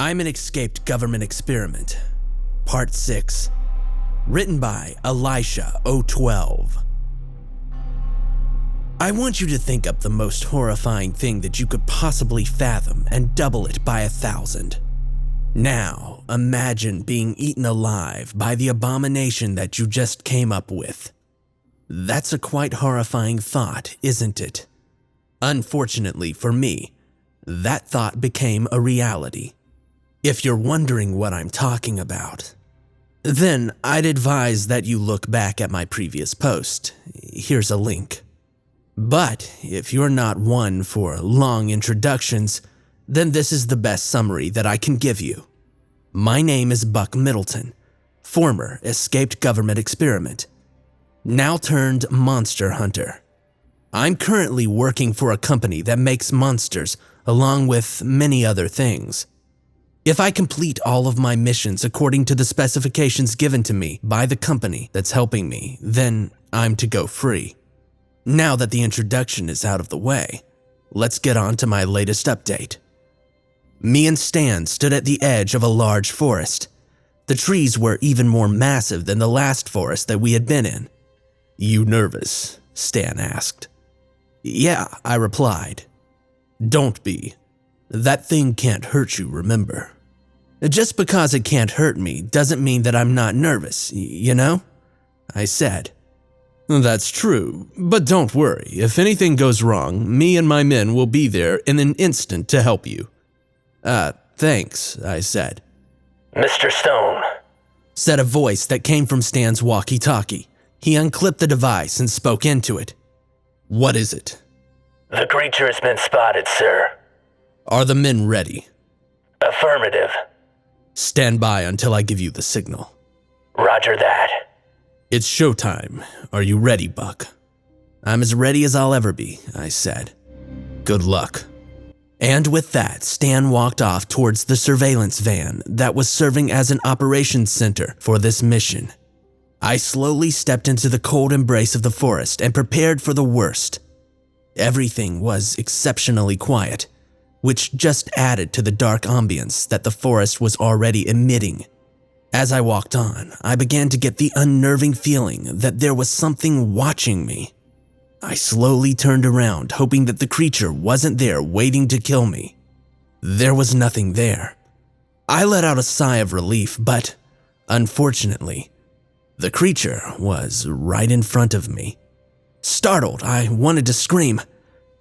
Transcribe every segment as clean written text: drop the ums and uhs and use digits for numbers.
I'm an escaped government experiment. Part 6. Written by Elisha 012. I want you to think up the most horrifying thing that you could possibly fathom and double it by 1,000. Now, imagine being eaten alive by the abomination that you just came up with. That's a quite horrifying thought, isn't it? Unfortunately for me, that thought became a reality. If you're wondering what I'm talking about, then I'd advise that you look back at my previous post. Here's a link. But if you're not one for long introductions, then this is the best summary that I can give you. My name is Buck Middleton, former escaped government experiment, now turned monster hunter. I'm currently working for a company that makes monsters along with many other things. If I complete all of my missions according to the specifications given to me by the company that's helping me, then I'm to go free. Now that the introduction is out of the way, let's get on to my latest update. Me and Stan stood at the edge of a large forest. The trees were even more massive than the last forest that we had been in. "You nervous?" Stan asked. "Yeah," I replied. "Don't be. That thing can't hurt you, remember? Just because it can't hurt me doesn't mean that I'm not nervous, you know?" I said. "That's true, but don't worry. If anything goes wrong, me and my men will be there in an instant to help you." Thanks," I said. "Mr. Stone," said a voice that came from Stan's walkie-talkie. He unclipped the device and spoke into it. "What is it?" "The creature has been spotted, sir." "Are the men ready?" "Affirmative." "Stand by until I give you the signal." "Roger that." "It's showtime. Are you ready, Buck?" "I'm as ready as I'll ever be," I said. "Good luck." And with that, Stan walked off towards the surveillance van that was serving as an operations center for this mission. I slowly stepped into the cold embrace of the forest and prepared for the worst. Everything was exceptionally quiet, which just added to the dark ambience that the forest was already emitting. As I walked on, I began to get the unnerving feeling that there was something watching me. I slowly turned around, hoping that the creature wasn't there waiting to kill me. There was nothing there. I let out a sigh of relief, but unfortunately, the creature was right in front of me. Startled, I wanted to scream,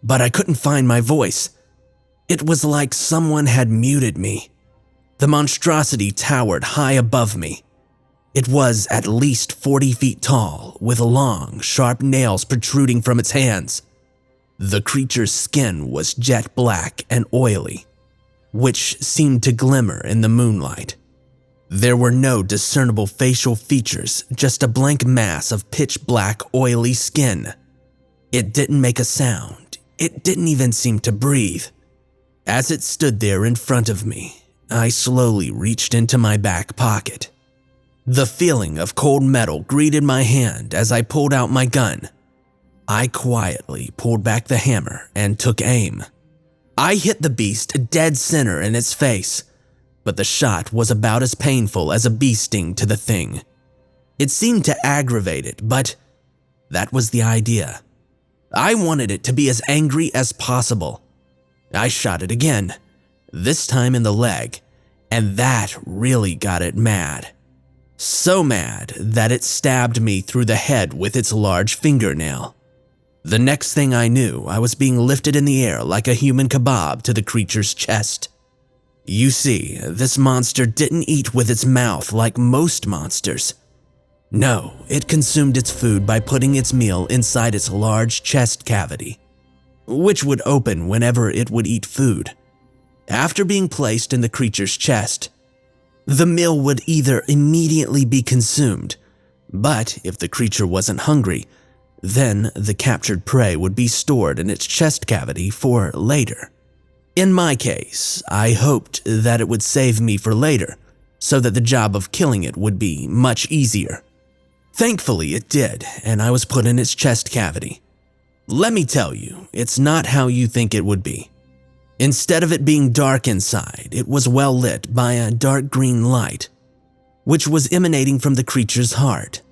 but I couldn't find my voice. It was like someone had muted me. The monstrosity towered high above me. It was at least 40 feet tall, with long, sharp nails protruding from its hands. The creature's skin was jet black and oily, which seemed to glimmer in the moonlight. There were no discernible facial features, just a blank mass of pitch black, oily skin. It didn't make a sound. It didn't even seem to breathe. As it stood there in front of me, I slowly reached into my back pocket. The feeling of cold metal greeted my hand as I pulled out my gun. I quietly pulled back the hammer and took aim. I hit the beast dead center in its face, but the shot was about as painful as a bee sting to the thing. It seemed to aggravate it, but that was the idea. I wanted it to be as angry as possible. I shot it again, this time in the leg, and that really got it mad. So mad that it stabbed me through the head with its large fingernail. The next thing I knew, I was being lifted in the air like a human kebab to the creature's chest. You see, this monster didn't eat with its mouth like most monsters. No, it consumed its food by putting its meal inside its large chest cavity, which would open whenever it would eat food. After being placed in the creature's chest, the meal would either immediately be consumed, but if the creature wasn't hungry, then the captured prey would be stored in its chest cavity for later. In my case, I hoped that it would save me for later, so that the job of killing it would be much easier. Thankfully, it did, and I was put in its chest cavity. Let me tell you, it's not how you think it would be. Instead of it being dark inside, it was well lit by a dark green light, which was emanating from the creature's heart.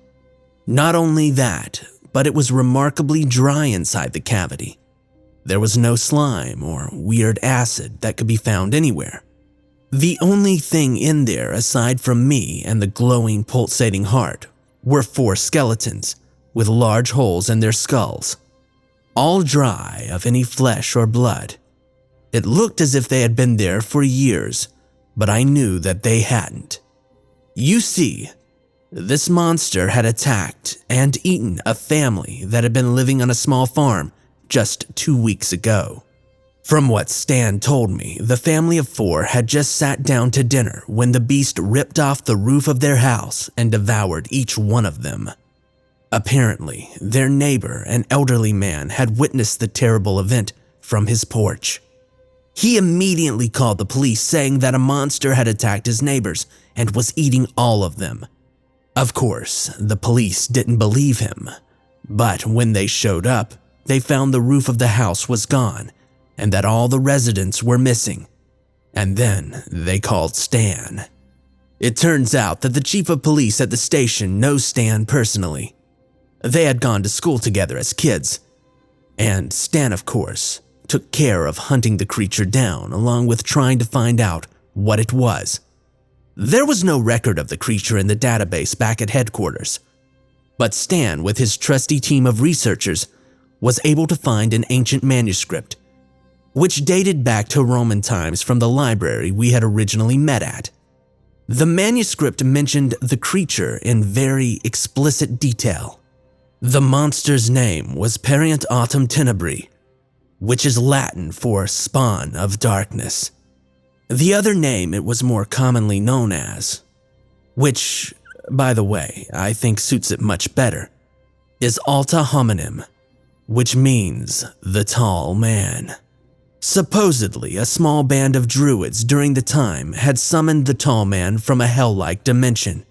Not only that, but it was remarkably dry inside the cavity. There was no slime or weird acid that could be found anywhere. The only thing in there aside from me and the glowing, pulsating heart were 4 skeletons with large holes in their skulls, all dry of any flesh or blood. It looked as if they had been there for years, but I knew that they hadn't. You see, this monster had attacked and eaten a family that had been living on a small farm just 2 weeks ago. From what Stan told me, the family of 4 had just sat down to dinner when the beast ripped off the roof of their house and devoured each one of them. Apparently, their neighbor, an elderly man, had witnessed the terrible event from his porch. He immediately called the police, saying that a monster had attacked his neighbors and was eating all of them. Of course, the police didn't believe him, but when they showed up, they found the roof of the house was gone and that all the residents were missing. And then they called Stan. It turns out that the chief of police at the station knows Stan personally. They had gone to school together as kids, and Stan, of course, took care of hunting the creature down along with trying to find out what it was. There was no record of the creature in the database back at headquarters, but Stan, with his trusty team of researchers, was able to find an ancient manuscript, which dated back to Roman times from the library we had originally met at. The manuscript mentioned the creature in very explicit detail. The monster's name was Perient Autumn Tenebri, which is Latin for spawn of darkness. The other name it was more commonly known as, which, by the way, I think suits it much better, is Alta Hominem, which means the tall man. Supposedly, a small band of druids during the time had summoned the tall man from a hell-like dimension.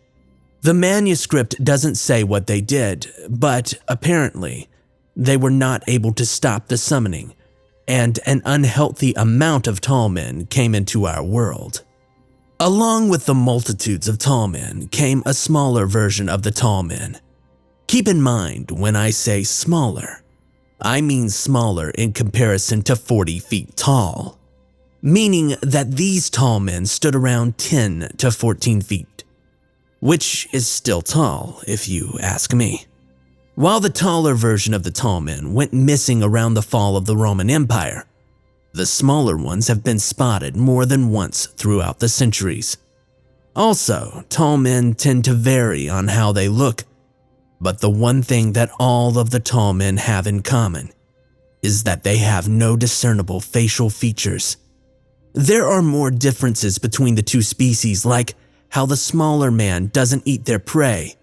The manuscript doesn't say what they did, but apparently, they were not able to stop the summoning, and an unhealthy amount of tall men came into our world. Along with the multitudes of tall men came a smaller version of the tall men. Keep in mind when I say smaller, I mean smaller in comparison to 40 feet tall, meaning that these tall men stood around 10 to 14 feet, which is still tall if you ask me. While the taller version of the tall men went missing around the fall of the Roman Empire, the smaller ones have been spotted more than once throughout the centuries. Also, tall men tend to vary on how they look, but the one thing that all of the tall men have in common is that they have no discernible facial features. There are more differences between the two species, like how the smaller man doesn't eat their prey,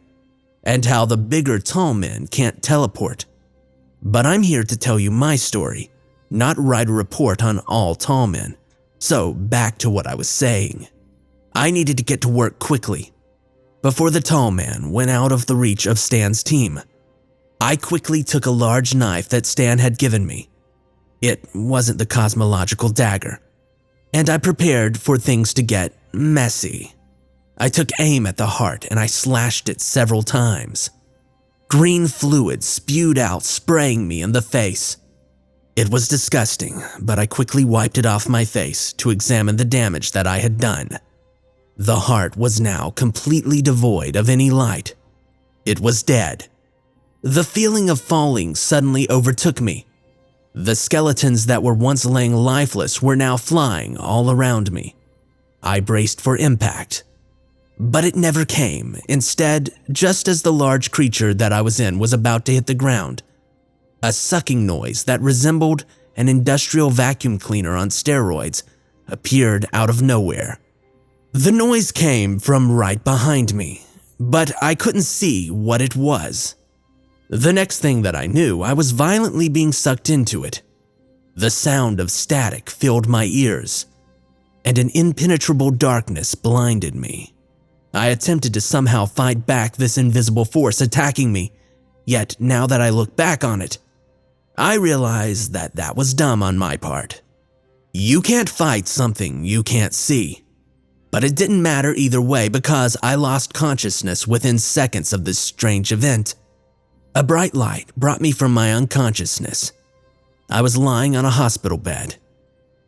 and how the bigger tall men can't teleport. But I'm here to tell you my story, not write a report on all tall men. So back to what I was saying. I needed to get to work quickly. Before the tall man went out of the reach of Stan's team, I quickly took a large knife that Stan had given me. It wasn't the cosmological dagger, and I prepared for things to get messy. I took aim at the heart and I slashed it several times. Green fluid spewed out, spraying me in the face. It was disgusting, but I quickly wiped it off my face to examine the damage that I had done. The heart was now completely devoid of any light. It was dead. The feeling of falling suddenly overtook me. The skeletons that were once laying lifeless were now flying all around me. I braced for impact, but it never came. Instead, just as the large creature that I was in was about to hit the ground, a sucking noise that resembled an industrial vacuum cleaner on steroids appeared out of nowhere. The noise came from right behind me, but I couldn't see what it was. The next thing that I knew, I was violently being sucked into it. The sound of static filled my ears, and an impenetrable darkness blinded me. I attempted to somehow fight back this invisible force attacking me, yet now that I look back on it, I realize that that was dumb on my part. You can't fight something you can't see. But it didn't matter either way because I lost consciousness within seconds of this strange event. A bright light brought me from my unconsciousness. I was lying on a hospital bed,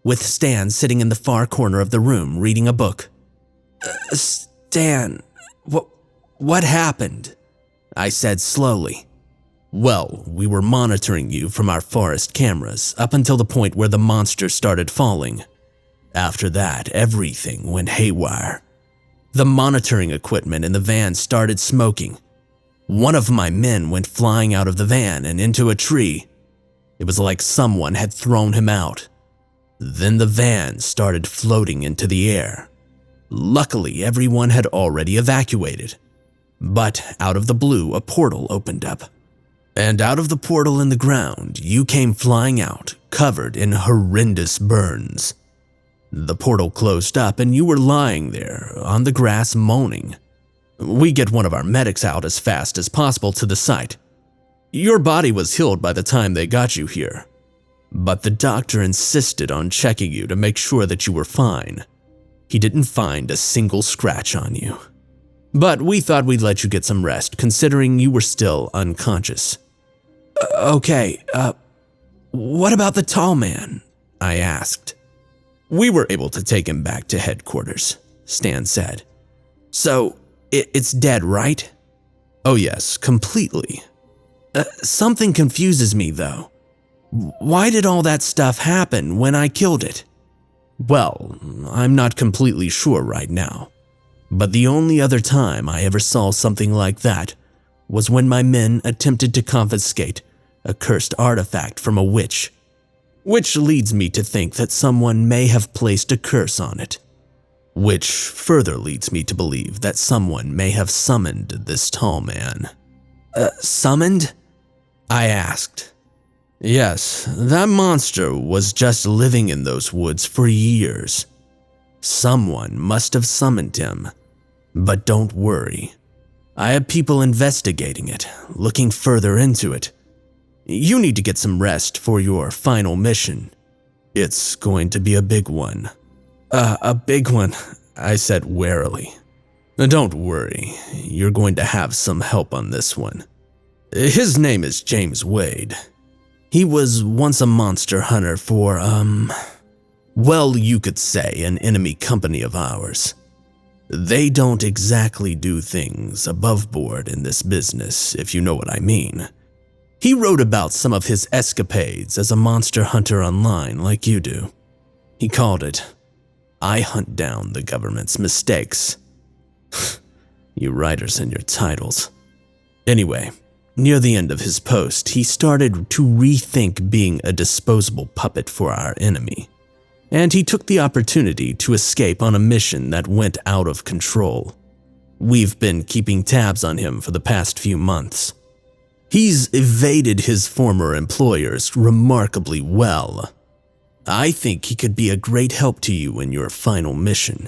with Stan sitting in the far corner of the room reading a book. Stan, what happened? I said slowly. Well, we were monitoring you from our forest cameras up until the point where the monster started falling. After that, everything went haywire. The monitoring equipment in the van started smoking. One of my men went flying out of the van and into a tree. It was like someone had thrown him out. Then the van started floating into the air. Luckily, everyone had already evacuated. But out of the blue, a portal opened up. And out of the portal in the ground, you came flying out, covered in horrendous burns. The portal closed up and you were lying there on the grass moaning. We get one of our medics out as fast as possible to the site. Your body was healed by the time they got you here. But the doctor insisted on checking you to make sure that you were fine. He didn't find a single scratch on you. But we thought we'd let you get some rest, considering you were still unconscious. Okay, what about the tall man? I asked. We were able to take him back to headquarters, Stan said. So, it's dead, right? Oh yes, completely. Something confuses me though. Why did all that stuff happen when I killed it? Well, I'm not completely sure right now. But the only other time I ever saw something like that was when my men attempted to confiscate a cursed artifact from a witch. Which leads me to think that someone may have placed a curse on it. Which further leads me to believe that someone may have summoned this tall man. Summoned? I asked. Yes, that monster was just living in those woods for years. Someone must have summoned him. But don't worry. I have people investigating it, looking further into it. You need to get some rest for your final mission. It's going to be a big one. A big one, I said warily. Don't worry, you're going to have some help on this one. His name is James Wade. He was once a monster hunter for, well, you could say an enemy company of ours. They don't exactly do things above board in this business, if you know what I mean. He wrote about some of his escapades as a monster hunter online like you do. He called it, I Hunt Down the Government's Mistakes. You writers and your titles. Anyway, near the end of his post, he started to rethink being a disposable puppet for our enemy. And he took the opportunity to escape on a mission that went out of control. We've been keeping tabs on him for the past few months. He's evaded his former employers remarkably well. I think he could be a great help to you in your final mission,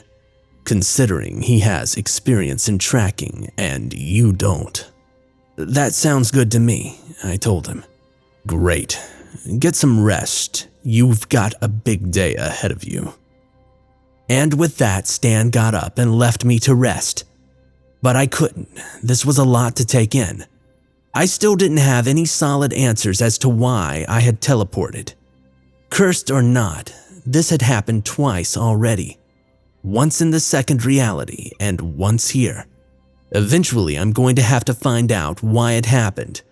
considering he has experience in tracking and you don't. That sounds good to me, I told him. Great. Get some rest. You've got a big day ahead of you. And with that, Stan got up and left me to rest. But I couldn't. This was a lot to take in. I still didn't have any solid answers as to why I had teleported. Cursed or not, this had happened twice already. Once in the second reality and once here. Eventually, I'm going to have to find out why it happened.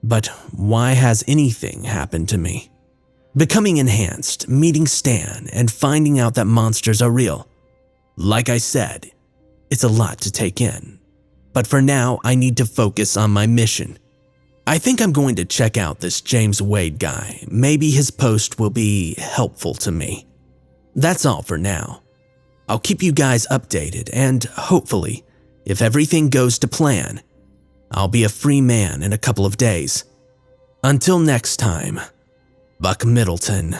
But why has anything happened to me? Becoming enhanced, meeting Stan, and finding out that monsters are real. Like I said, it's a lot to take in. But for now, I need to focus on my mission. I think I'm going to check out this James Wade guy. Maybe his post will be helpful to me. That's all for now. I'll keep you guys updated, and hopefully, if everything goes to plan, I'll be a free man in a couple of days. Until next time, Buck Middleton.